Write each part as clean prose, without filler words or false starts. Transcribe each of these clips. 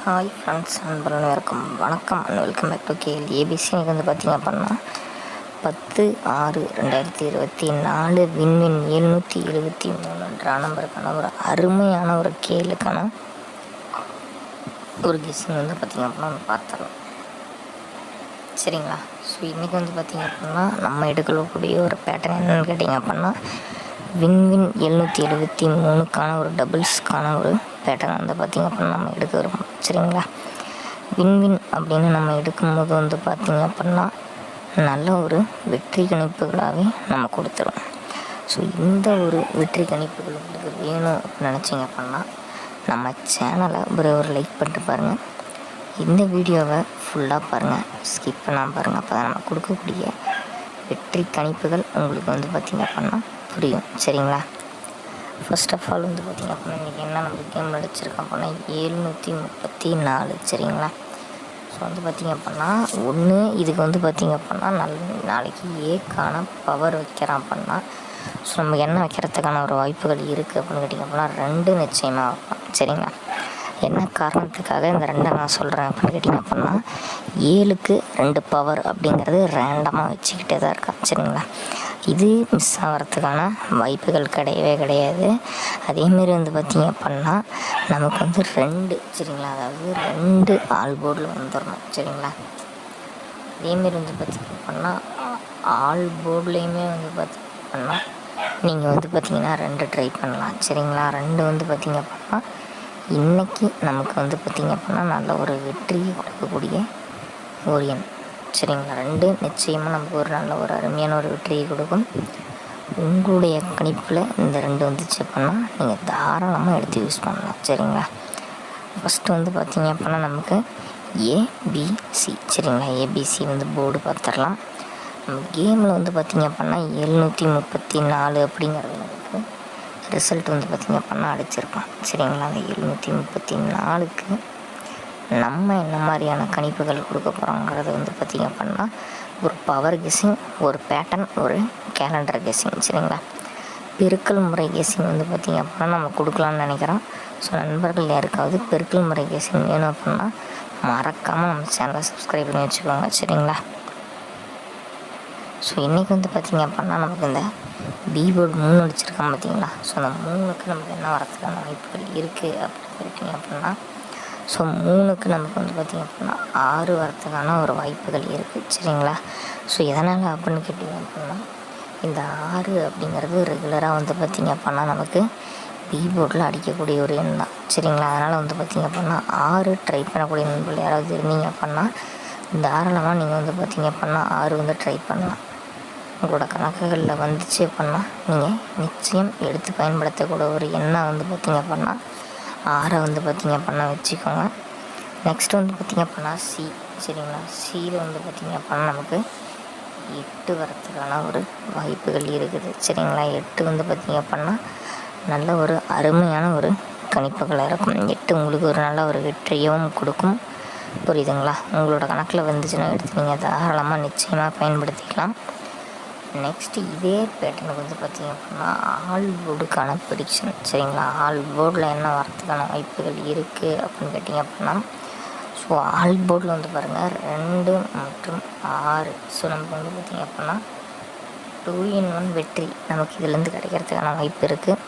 Hi friends, அனைவருக்கும் வணக்கம் and welcome back to KL ABC. இன்றைக்கி வந்து பார்த்திங்க அப்படின்னா 10/6/2024 விண்வின் 773 நம்பருக்கான ஒரு அருமையான ஒரு கேளுக்கான ஒரு கெஸ்ஸிங் வந்து பார்த்திங்க அப்படின்னா பார்த்துடலாம். சரிங்களா? ஸோ இன்றைக்கி வந்து பார்த்திங்க அப்படின்னா நம்ம எடுக்கக்கூடிய ஒரு பேட்டர்ன் என்னென்னு கேட்டிங்க அப்படின்னா விண்வின் 773க்கான ஒரு டபுள்ஸ்க்கான ஒரு பேட்டர்ன் வந்து பார்த்திங்க அப்படின்னா நம்ம எடுக்க விரும்புகிறோம். சரிங்களா? விண்வின் அப்படின்னு நம்ம எடுக்கும்போது வந்து பார்த்திங்க அப்படின்னா நல்ல ஒரு வெற்றி கணிப்புகளாகவே நம்ம கொடுத்துருவோம். ஸோ இந்த ஒரு வெற்றி கணிப்புகள் உங்களுக்கு வேணும் அப்படின்னு நினச்சிங்க அப்படின்னா நம்ம சேனலை ஒரு லைக் பண்ணிட்டு பாருங்கள். இந்த வீடியோவை ஃபுல்லாக பாருங்கள், ஸ்கிப் பண்ணாமல் பாருங்கள். அப்போ தான் நம்ம கொடுக்கக்கூடிய வெற்றி கணிப்புகள் உங்களுக்கு வந்து பார்த்திங்க அப்படின்னா புரியும். சரிங்களா? ஃபர்ஸ்ட் ஆஃப் ஆல் வந்து பார்த்திங்க அப்படின்னா இன்றைக்கி என்ன நம்ம கேம் அடிச்சிருக்கோம் அப்படின்னா 734. சரிங்களா? ஸோ வந்து பார்த்திங்க அப்படின்னா இதுக்கு வந்து பார்த்திங்க அப்படின்னா நாளைக்கு ஏக்கான பவர் வைக்கிறான் அப்படின்னா ஸோ நம்ம என்ன வைக்கிறதுக்கான ஒரு வாய்ப்புகள் இருக்குது அப்படின்னு கேட்டிங்க அப்படின்னா 2 நிச்சயமாக வைப்போம். சரிங்களா? என்ன காரணத்துக்காக இந்த 2 நான் சொல்கிறேன் அப்படின்னு கேட்டிங்க அப்படின்னா 7க்கு 2 பவர் அப்படிங்கிறது ரேண்டமாக வச்சுக்கிட்டே தான் இருக்கான். சரிங்களா? இது மிஸ் ஆகிறதுக்கான வாய்ப்புகள் கிடையவே கிடையாது. அதேமாரி வந்து பார்த்திங்க அப்படின்னா நமக்கு வந்து 2 சரிங்களா, அதாவது 2 ஆல் போர்டில் வந்துடணும். சரிங்களா? அதேமாரி வந்து பார்த்திங்க அப்படின்னா ஆல் போர்ட்லேயுமே வந்து பார்த்திங்க அப்படின்னா நீங்கள் வந்து பார்த்திங்கன்னா 2 ட்ரை பண்ணலாம். சரிங்களா? 2 வந்து பார்த்திங்க அப்படின்னா இன்றைக்கி நமக்கு வந்து பார்த்திங்க அப்படின்னா நல்ல ஒரு வெற்றியை கொடுக்கக்கூடிய ஒரு எண். சரிங்களா? 2 நிச்சயமாக நமக்கு ஒரு நல்ல ஒரு அருமையான ஒரு வெற்றியை கொடுக்கும். உங்களுடைய கணிப்பில் இந்த 2 வந்துச்சு அப்படின்னா நீங்கள் தாராளமாக எடுத்து யூஸ் பண்ணலாம். சரிங்களா? ஃபஸ்ட்டு வந்து பார்த்திங்க அப்படின்னா நமக்கு ஏபிசி. சரிங்களா? ஏபிசி வந்து போர்டு பார்த்துடலாம். நம்ம கேமில் வந்து பார்த்திங்க அப்படின்னா 734 அப்படிங்கிறது நமக்கு ரிசல்ட் வந்து பார்த்திங்க அப்படின்னா அடிச்சிருக்கோம். சரிங்களா? அந்த 734க்கு நம்ம என்ன மாதிரியான கணிப்புகள் கொடுக்க போகிறோங்கிறது வந்து பார்த்திங்க அப்படின்னா ஒரு பவர் கெஸ்ஸிங், ஒரு பேட்டர்ன், ஒரு கேலண்டர் கெஸ்ஸிங். சரிங்களா? பெருக்கல் முறை கெஸ்ஸிங் வந்து பார்த்திங்க அப்படின்னா நம்ம கொடுக்கலான்னு நினைக்கிறோம். ஸோ நண்பர்கள் யாருக்காவது பெருக்கல் முறை கெஸ்ஸிங் வேணும் அப்படின்னா மறக்காமல் நம்ம சேனலை சப்ஸ்கிரைப் பண்ணி வச்சுக்கோங்க. சரிங்களா? ஸோ இன்றைக்கி வந்து பார்த்திங்க அப்படின்னா நமக்கு இந்த போர்டு 3 அடிச்சிருக்கோம் பார்த்திங்களா? ஸோ அந்த 3க்கு நமக்கு என்ன வரதுக்கான வாய்ப்புகள் இருக்குது அப்படின்னு கேட்டிங்க அப்படின்னா ஸோ 3க்கு நமக்கு வந்து பார்த்திங்க அப்படின்னா 6 வரத்துக்கான ஒரு வாய்ப்புகள் இருக்குது. சரிங்களா? ஸோ எதனால் அப்படின்னு கேட்டிங்க அப்படின்னா இந்த 6 அப்படிங்கிறது ரெகுலராக வந்து பார்த்திங்க அப்படின்னா நமக்கு போர்டில் அடிக்கக்கூடிய ஒரு எண் தான். சரிங்களா? அதனால் வந்து பார்த்திங்க அப்படின்னா 6 ட்ரை பண்ணக்கூடிய நண்பர்கள் யாராவது இருந்தீங்க அப்படின்னா தாராளமாக நீங்கள் வந்து பார்த்திங்க அப்படின்னா 6 வந்து ட்ரை பண்ணலாம். உங்களோட கணக்குகளில் வந்துச்சு அப்படின்னா நீங்கள் நிச்சயம் எடுத்து பயன்படுத்தக்கூடிய ஒரு எண்ணை வந்து பார்த்திங்க அப்படின்னா 6 வந்து பார்த்திங்க அப்படின்னா வச்சுக்கோங்க. நெக்ஸ்ட்டு வந்து பார்த்திங்க அப்படின்னா சி. சரிங்களா? சியில் வந்து பார்த்திங்க அப்படின்னா நமக்கு 8 வரத்துக்கான ஒரு வாய்ப்புகள் இருக்குது. சரிங்களா? 8 வந்து பார்த்திங்க அப்படின்னா நல்ல ஒரு அருமையான ஒரு கணிப்புகளாக இருக்கும். 8 உங்களுக்கு ஒரு நல்ல ஒரு வெற்றியும் கொடுக்கும். புரியுதுங்களா? உங்களோட கணக்கில் வந்துச்சுன்னா எடுத்து நீங்கள் தாராளமாக நிச்சயமாக பயன்படுத்திக்கலாம். நெக்ஸ்ட்டு இதே பேட்டர்னுக்கு வந்து பார்த்திங்க அப்படின்னா ஆல் போர்டுக்கான ப்ரெடிக்ஷன். சரிங்களா? ஆல் போர்டில் என்ன வரத்துக்கான வாய்ப்புகள் இருக்குது அப்படின்னு கேட்டிங்க அப்படின்னா ஸோ ஆல் போர்டில் வந்து பாருங்கள் 2 மற்றும் 6. ஸோ நமக்கு வந்து பார்த்திங்க அப்படின்னா 2-in-1 வெற்றி நமக்கு இதிலேருந்து கிடைக்கிறதுக்கான வாய்ப்பு இருக்குது.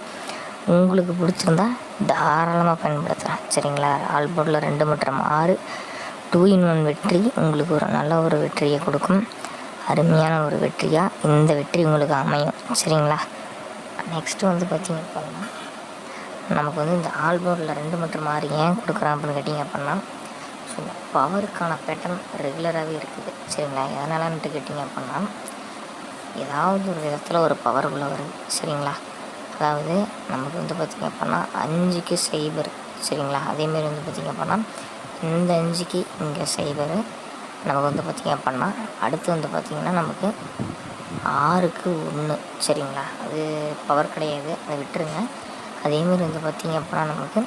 உங்களுக்கு பிடிச்சிருந்தா தாராளமாக பயன்படுத்தலாம். சரிங்களா? ஆல் போர்டில் 2 மற்றும் 6 2-in-1 வெற்றி உங்களுக்கு ஒரு நல்ல ஒரு வெற்றியை கொடுக்கும். அருமையான ஒரு வெற்றியாக இந்த வெற்றி உங்களுக்கு அமையும். சரிங்களா? நெக்ஸ்ட்டு வந்து பார்த்திங்க அப்படின்னா நமக்கு வந்து இந்த ஆல் போர்டில் 2 மற்றும் 6 ஏன் கொடுக்குறோம் அப்படின்னு கேட்டிங்க அப்படின்னா ஸோ பவருக்கான பேட்டர்ன் ரெகுலராகவே இருக்குது. சரிங்களா? எதனாலன்ட்டு கேட்டிங்க அப்படின்னா ஏதாவது ஒரு விதத்தில் ஒரு பவர் உள்ள வருது. சரிங்களா? அதாவது நமக்கு வந்து பார்த்திங்க அப்படின்னா 5க்கு 0. சரிங்களா? அதேமாரி வந்து பார்த்திங்க அப்படின்னா இந்த 5க்கு இங்கே 0. நமக்கு வந்து பார்த்திங்க அப்படின்னா அடுத்து வந்து பார்த்திங்கன்னா நமக்கு 6க்கு 1. சரிங்களா? அது பவர் கிடையாது, அதை விட்டுருங்க. அதேமாரி வந்து பார்த்திங்க அப்படின்னா நமக்கு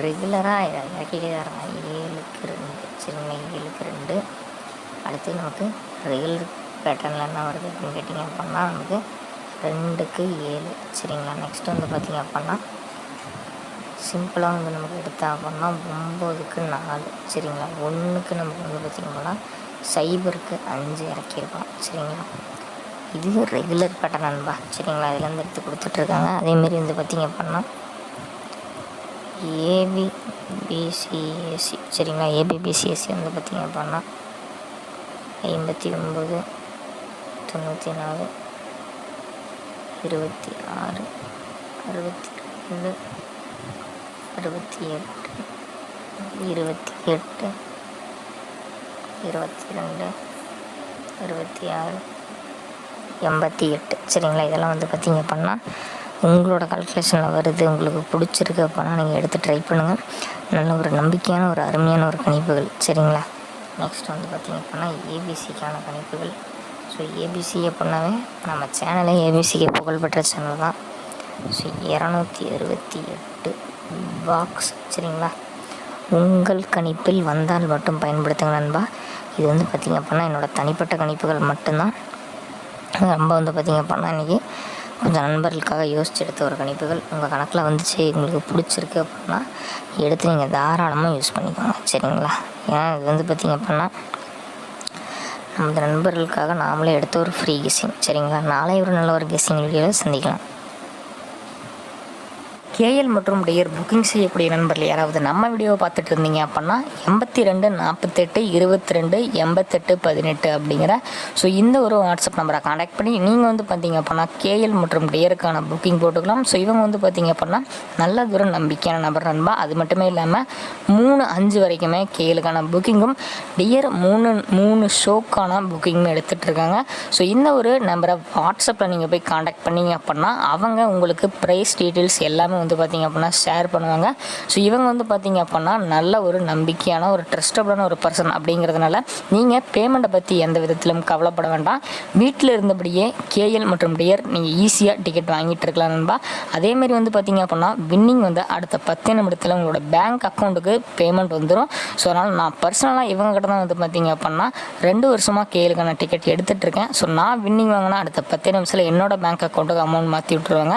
ரெகுலராக இறக்கிட்டே தராங்க 7க்கு 2. சரிங்களா? 7க்கு 2. அடுத்து நமக்கு ரெகுலர் பேட்டர்னில் என்ன வருது அப்படின்னு கேட்டிங்க அப்படின்னா நமக்கு 2க்கு 7. சரிங்களா? நெக்ஸ்ட்டு வந்து பார்த்திங்க அப்படின்னா சிம்பிளாக வந்து நமக்கு எடுத்தா அப்படின்னா 9க்கு 4 சரிங்களா. 1க்கு நமக்கு வந்து பார்த்திங்கன்னா 0க்கு 5 இறக்கியிருக்கோம் சரிங்களா. இது ரெகுலர் பேட்டர்ன் நண்பா சரிங்களா. இதுலேருந்து எடுத்து கொடுத்துட்ருக்காங்க. அதேமாரி வந்து பார்த்திங்க அப்படின்னா ஏபிபிசிஎஸ்சி சரிங்களா. ஏபிபிசிஎஸ்சி வந்து பார்த்திங்க அப்படின்னா 59 94 26 62 68 28 22 26 88 சரிங்களா. இதெல்லாம் வந்து பார்த்திங்க அப்படின்னா உங்களோட கால்குலேஷனில் வருது, உங்களுக்கு பிடிச்சிருக்கு அப்படின்னா நீங்கள் எடுத்து ட்ரை பண்ணுங்கள். நல்ல ஒரு நம்பிக்கையான ஒரு அருமையான ஒரு கணிப்புகள் சரிங்களா. நெக்ஸ்ட் வந்து பார்த்திங்க அப்படின்னா ஏபிசிக்கான கணிப்புகள். ஸோ ஏபிசி அப்படின்னாவே நம்ம சேனலே ஏபிசிக்கு புகழ்பெற்ற சேனல் தான். ஸோ 268 பாக்ஸ் சரிங்களா. உங்கள் கணிப்பில் வந்தால் மட்டும் பயன்படுத்துங்க நண்பா. இது வந்து பார்த்திங்க அப்படின்னா என்னோடய தனிப்பட்ட கணிப்புகள் மட்டும்தான். ரொம்ப வந்து பார்த்திங்க அப்படின்னா இன்றைக்கி கொஞ்சம் நண்பர்களுக்காக யோசித்து எடுத்த ஒரு கணிப்புகள். உங்கள் கணக்கில் வந்துச்சு, உங்களுக்கு பிடிச்சிருக்கு அப்படின்னா எடுத்து நீங்கள் தாராளமாக யூஸ் பண்ணிக்கோங்க சரிங்களா. ஏன்னா இது வந்து பார்த்திங்க அப்படின்னா நமது நண்பர்களுக்காக நாமளே எடுத்த ஒரு ஃப்ரீ கெஸ்ஸிங் சரிங்களா. நாளை ஒரு நல்ல ஒரு கெஸ்ஸிங் வீடியோவில் சந்திக்கலாம். கேஎல் மற்றும் டியர் புக்கிங் செய்யக்கூடிய நண்பர்கள் யாராவது நம்ம வீடியோவை பார்த்துட்டு இருந்தீங்க அப்படின்னா 82 48 22 88 18 அப்படிங்கிற ஸோ இந்த ஒரு வாட்ஸ்அப் நம்பரை காண்டாக்ட் பண்ணி நீங்கள் வந்து பார்த்தீங்க அப்படின்னா கேஎல் மற்றும் டியருக்கான புக்கிங் போட்டுக்கலாம். ஸோ இவங்க வந்து பார்த்தீங்க அப்படின்னா நல்ல தூரம் நம்பிக்கையான நபர் நண்பா. அது மட்டுமே இல்லாமல் 3-5 வரைக்குமே கேஎலுக்கான புக்கிங்கும் டியர் 3 ஷோக்கான புக்கிங்கும் எடுத்துகிட்டு இருக்காங்க. ஸோ இந்த ஒரு நம்பரை வாட்ஸ்அப்பில் நீங்கள் போய் காண்டாக்ட் பண்ணீங்க அப்படின்னா அவங்க உங்களுக்கு ப்ரைஸ் டீட்டெயில்ஸ் எல்லாமே வந்து பார்த்திங்க அப்படின்னா ஷேர் பண்ணுவாங்க. ஸோ இவங்க வந்து பார்த்திங்க அப்படின்னா நல்ல ஒரு நம்பிக்கையான ஒரு ட்ரஸ்டபுளான ஒரு பர்சன் அப்படிங்கிறதுனால நீங்கள் பேமெண்ட்டை பற்றி எந்த விதத்திலும் கவலைப்பட வேண்டாம். வீட்டில் இருந்தபடியே கேஎல் மற்றும் டியர் நீங்கள் ஈஸியாக டிக்கெட் வாங்கிட்டு இருக்கலாம் நண்பா. அதேமாரி வந்து பார்த்திங்க அப்படின்னா வின்னிங் வந்து அடுத்த 10 நிமிடத்தில் உங்களோட பேங்க் அக்கௌண்ட்டுக்கு பேமெண்ட் வந்துடும். ஸோ அதனால் நான் பர்சனலாக இவங்க கிட்ட தான் வந்து பார்த்திங்க அப்படின்னா 2 வருஷமாக கேஎலுக்கான டிக்கெட் எடுத்துகிட்டு இருக்கேன். ஸோ நான் வின்னிங் வாங்கினா அடுத்த 10 நிமிஷத்தில் என்னோட பேங்க் அக்கௌண்ட்டுக்கு அமௌண்ட் மாற்றி விட்டுருவாங்க.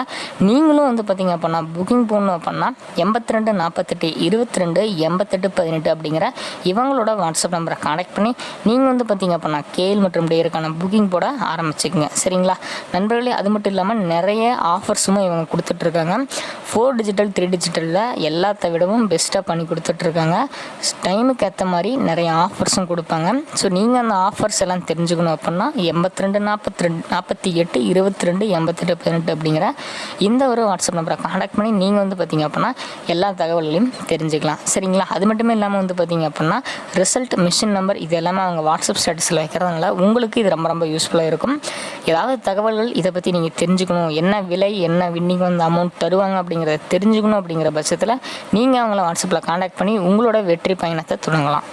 நீங்களும் வந்து பார்த்திங்க அப்படின்னா புக்கிங் போடணும் அப்படின்னா 82 48 22 88 18 அப்படிங்கிற இவங்களோட வாட்ஸ்அப் நம்பரை காண்டாக்ட் பண்ணி நீங்கள் வந்து பார்த்திங்க அப்படின்னா கேஎல் மற்றும் டியருக்கான புக்கிங் போட ஆரம்பிச்சுக்குங்க சரிங்களா நண்பர்களே. அது மட்டும் இல்லாமல் நிறைய ஆஃபர்ஸும் இவங்க கொடுத்துட்ருக்காங்க. 4 டிஜிட்டல் 3 டிஜிட்டலில் எல்லாத்த விடவும் பெஸ்ட்டாக பண்ணி கொடுத்துட்ருக்காங்க. டைமுக்கு ஏற்ற மாதிரி நிறைய ஆஃபர்ஸும் கொடுப்பாங்க. ஸோ நீங்கள் அந்த ஆஃபர்ஸ் எல்லாம் தெரிஞ்சுக்கணும் அப்படின்னா 82 48 22 88 18 அப்படிங்கிற இந்த ஒரு வாட்ஸ்அப் நம்பரை காண்டாக்ட் பண்ணி நீங்கள் வந்து பார்த்திங்க அப்படின்னா எல்லா தகவல்களையும் தெரிஞ்சுக்கலாம் சரிங்களா. அது மட்டுமே இல்லாமல் வந்து பார்த்திங்க அப்படின்னா ரிசல்ட் மிஷின் நம்பர் இது எல்லாமே அவங்க வாட்ஸ்அப் ஸ்டேட்டஸில் வைக்கிறதுனால உங்களுக்கு இது ரொம்ப யூஸ்ஃபுல்லாக இருக்கும். ஏதாவது தகவல்கள் இதை பற்றி நீங்கள் தெரிஞ்சுக்கணும், என்ன விலை என்ன வின்னிங் வந்து அமௌண்ட் தருவாங்க அப்படிங்கிறத தெரிஞ்சுக்கணும் அப்படிங்கிற பட்சத்தில் நீங்கள் அவங்கள வாட்ஸ்அப்பில் காண்டாக்ட் பண்ணி உங்களோட வெற்றி பயணத்தை தொடங்கலாம்.